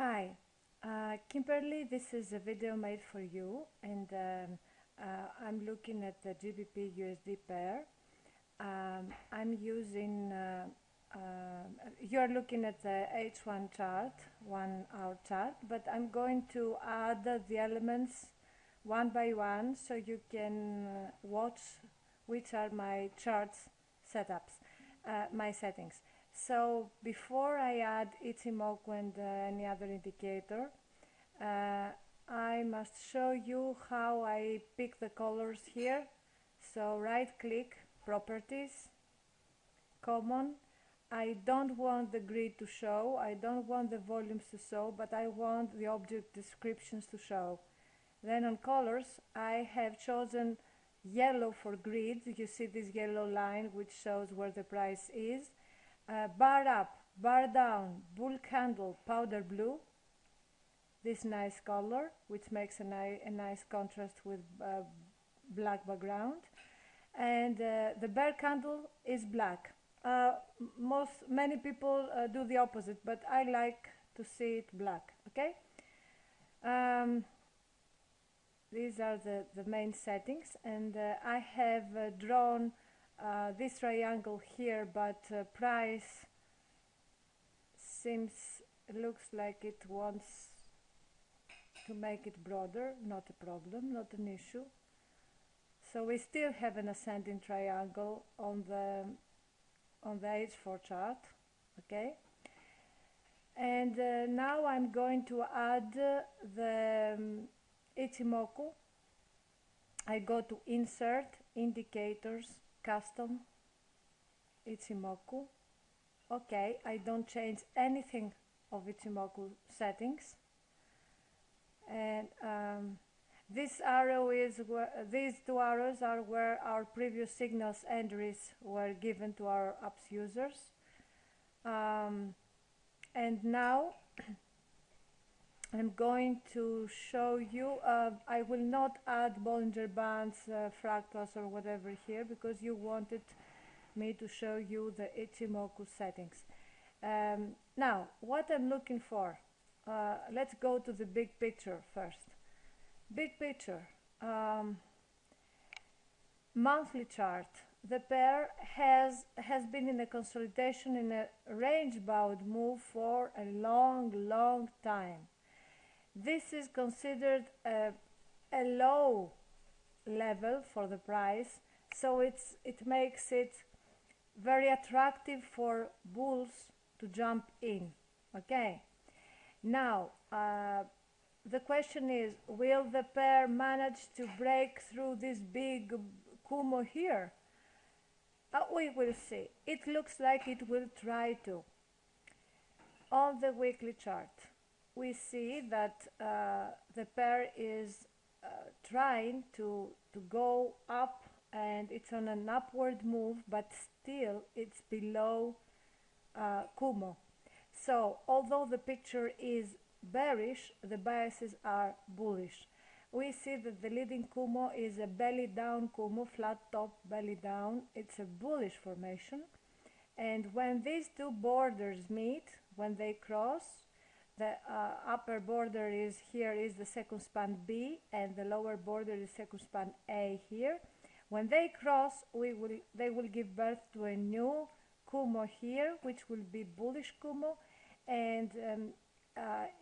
Hi, Kimberly, this is a video made for you, and I'm looking at the GBPUSD pair. I'm using, you're looking at the H1 chart, 1 hour chart, but I'm going to add the elements one by one so you can watch which are my charts setups, my settings. So before I add Ichimoku and any other indicator, I must show you how I pick the colors here. So right click, properties, common. I don't want the grid to show, I don't want the volumes to show, but I want the object descriptions to show. Then on colors, I have chosen yellow for grid. You see this yellow line which shows where the price is. Bar up, bar down, bull candle, powder blue, this nice color which makes a nice contrast with black background, and the bear candle is black. Many people do the opposite, but I like to see it black. Okay, these are the main settings, and I have drawn this triangle here, but price looks like it wants to make it broader. Not a problem, not an issue. So we still have an ascending triangle on the H4 chart. Okay, and now I'm going to add the Ichimoku. I go to Insert, Indicators, Custom, Ichimoku. Okay, I don't change anything of Ichimoku settings. And this arrow is where these two arrows are where our previous signals entries were given to our apps users. And now I'm going to show you, I will not add Bollinger Bands, fractals or whatever here, because you wanted me to show you the Ichimoku settings. Now, what I'm looking for, let's go to the big picture first. Big picture, monthly chart. The pair has been in a consolidation in a range-bound move for a long time. This is considered a low level for the price, so it makes it very attractive for bulls to jump in. Okay, now the question is, will the pair manage to break through this big Kumo here? We will see. It looks like it will try to. On the weekly chart, we see that the pair is trying to go up, and it's on an upward move, but still it's below Kumo. So although the picture is bearish, the biases are bullish. We see that the leading Kumo is a belly down Kumo, flat top, belly down. It's a bullish formation, and when these two borders meet, when they cross, the upper border is here, is the second span B, and the lower border is second span A here. When they cross, they will give birth to a new Kumo here, which will be bullish Kumo, and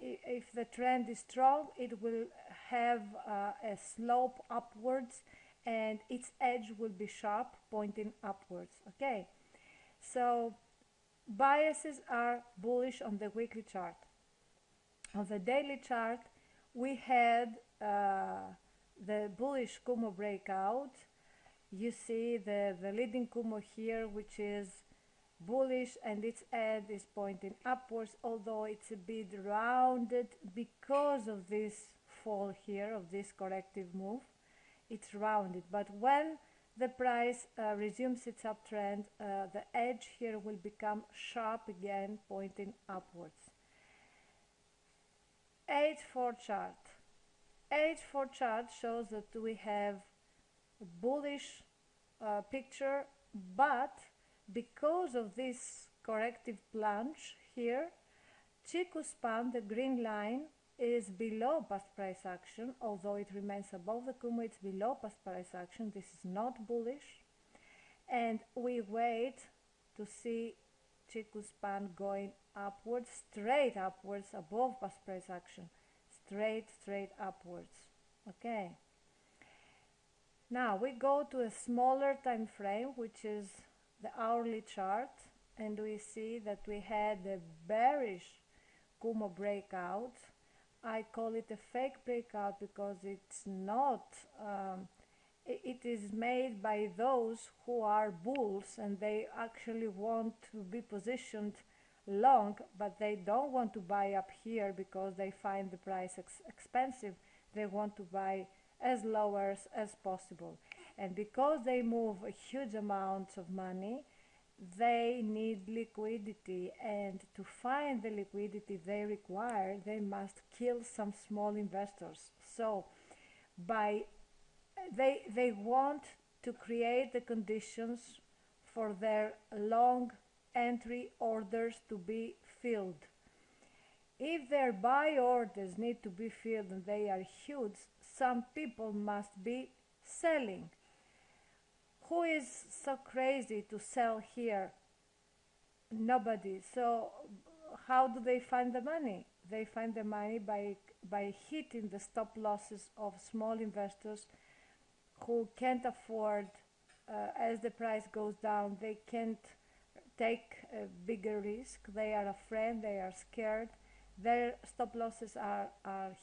if the trend is strong, it will have a slope upwards, and its edge will be sharp, pointing upwards. Okay, so biases are bullish on the weekly chart. On the daily chart, we had the bullish Kumo breakout. You see the leading Kumo here, which is bullish, and its edge is pointing upwards, although it's a bit rounded because of this fall here, of this corrective move. It's rounded, but when the price resumes its uptrend, the edge here will become sharp again, pointing upwards. H4 chart. H4 chart shows that we have a bullish picture, but because of this corrective plunge here, Chiku span, the green line, is below past price action, although it remains above the Kumo, it's below past price action. This is not bullish. And we wait to see Chiku span going upwards, straight upwards, above past price action. Straight upwards. Okay. Now we go to a smaller time frame, which is the hourly chart, and we see that we had a bearish Kumo breakout. I call it a fake breakout because it's not, it is made by those who are bulls and they actually want to be positioned long, but they don't want to buy up here because they find the price expensive. They want to buy as low as possible. And because they move a huge amounts of money, they need liquidity, and to find the liquidity they require, they must kill some small investors. So they want to create the conditions for their long entry orders to be filled. If their buy orders need to be filled and they are huge, some people must be selling. Who is so crazy to sell here? Nobody. So how do they find the money? They find the money by hitting the stop losses of small investors who can't afford, as the price goes down, they can't take a bigger risk. They are afraid, they are scared. Their stop losses are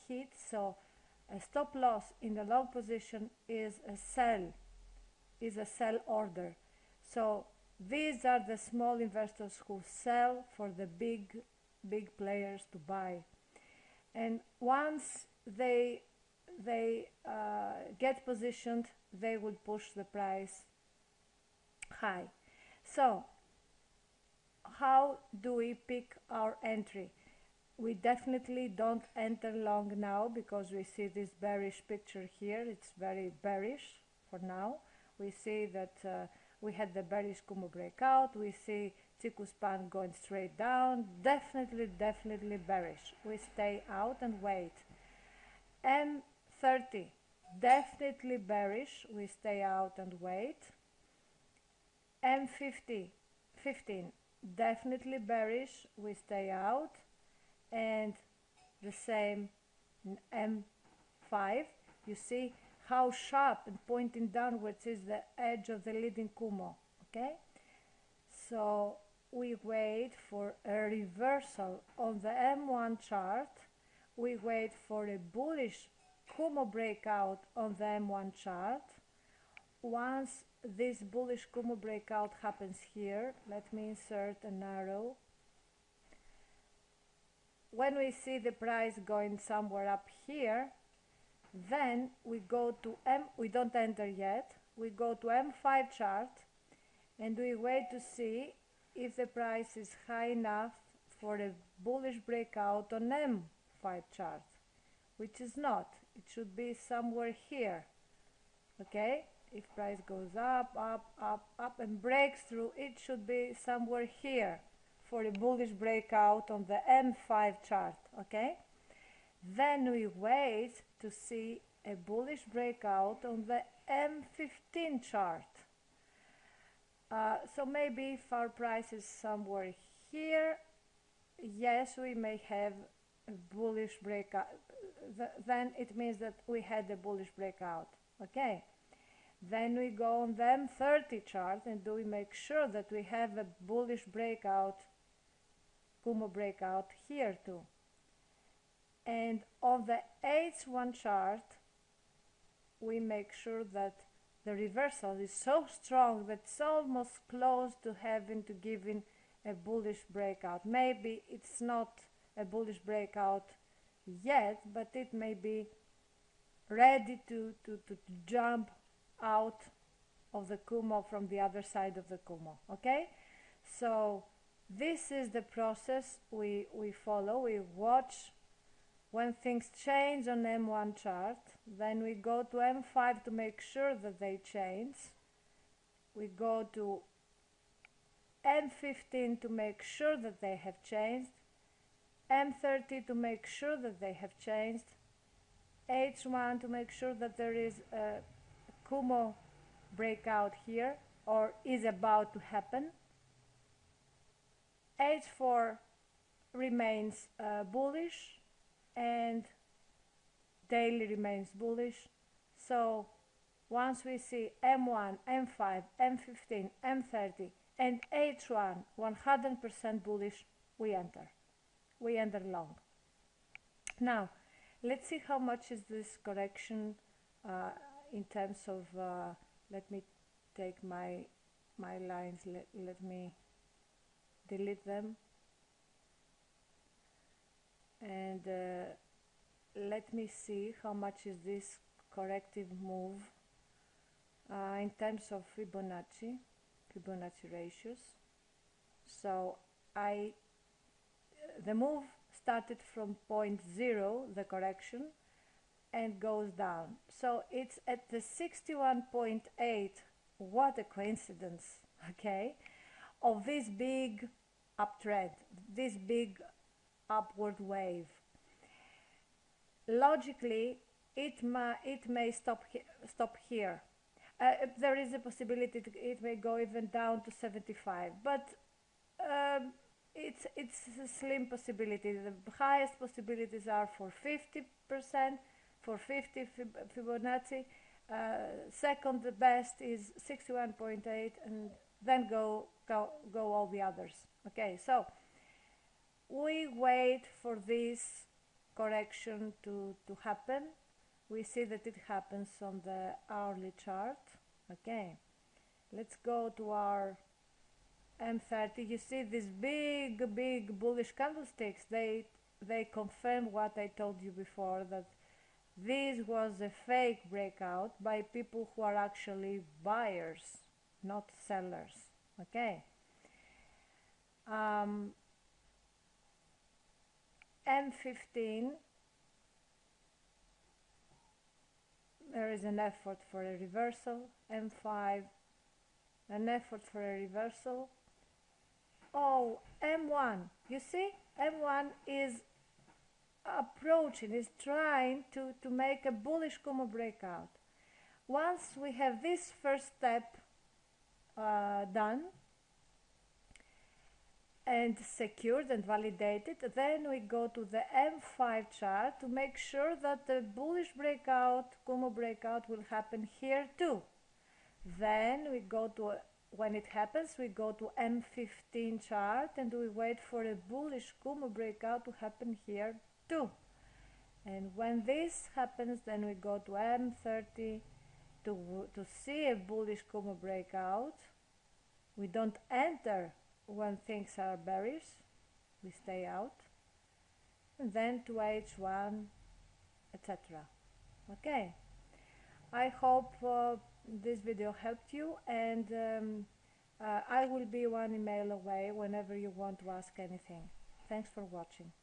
hit. So a stop loss in the long position is a sell order. So these are the small investors who sell for the big players to buy. And once they get positioned, they will push the price high. So how do we pick our entry? We definitely don't enter long now because we see this bearish picture here. It's very bearish for now. We see that we had the bearish Kumo breakout. We see Chiku span going straight down. Definitely bearish. We stay out and wait. M30, definitely bearish. We stay out and wait. M50, 15, definitely bearish. We stay out. And the same M5. You see how sharp and pointing downwards is the edge of the leading Kumo. Okay, so we wait for a reversal on the M1 chart. We wait for a bullish Kumo breakout on the M1 chart. Once this bullish Kumo breakout happens here, let me insert an arrow. When we see the price going somewhere up here, then we go to we don't enter yet, we go to M5 chart and we wait to see if the price is high enough for a bullish breakout on M5 chart, which is not. It should be somewhere here. Okay, if price goes up and breaks through, it should be somewhere here for a bullish breakout on the M5 chart. Okay, then we wait to see a bullish breakout on the M15 chart. So maybe if our price is somewhere here, yes, we may have a bullish breakout. Then it means that we had a bullish breakout. Okay, then we go on the M30 chart and do we make sure that we have a bullish breakout, Kumo breakout here too. And on the H1 chart, we make sure that the reversal is so strong that it's almost close to having to give in a bullish breakout. Maybe it's not a bullish breakout yet, but it may be ready to jump out of the Kumo from the other side of the Kumo. Okay, so this is the process we follow. We watch when things change on M1 chart, then we go to M5 to make sure that they change. We go to M15 to make sure that they have changed. M30 to make sure that they have changed, H1 to make sure that there is a Kumo breakout here or is about to happen, H4 remains bullish and daily remains bullish. So once we see M1, M5, M15, M30 and H1 100% bullish, we enter long. Now let's see how much is this correction in terms of let me take my lines, let me delete them, and let me see how much is this corrective move in terms of Fibonacci ratios. So the move started from point 0, the correction, and goes down. So it's at the 61.8, what a coincidence, okay, of this big uptrend, this big upward wave. Logically, it may stop here. There is a possibility it may go even down to 75, but it's a slim possibility. The highest possibilities are for 50%, for 50 Fibonacci. Second best is 61.8, and then go all the others. Okay, so we wait for this correction to happen. We see that it happens on the hourly chart. Okay, let's go to our M30. You see these big bullish candlesticks, they confirm what I told you before, that this was a fake breakout by people who are actually buyers, not sellers. Okay, M15, there is an effort for a reversal. M5, an effort for a reversal. Oh, M1, you see, M1 is approaching, is trying to make a bullish Kumo breakout. Once we have this first step done and secured and validated, then we go to the M5 chart to make sure that the bullish breakout, Kumo breakout, will happen here too. Then we go to, when it happens, we go to M15 chart and we wait for a bullish Kumo breakout to happen here too. And when this happens, then we go to M30 to see a bullish Kumo breakout. We don't enter when things are bearish, we stay out, and then to H1, etc. Okay, I hope this video helped you, and I will be one email away whenever you want to ask anything. Thanks for watching.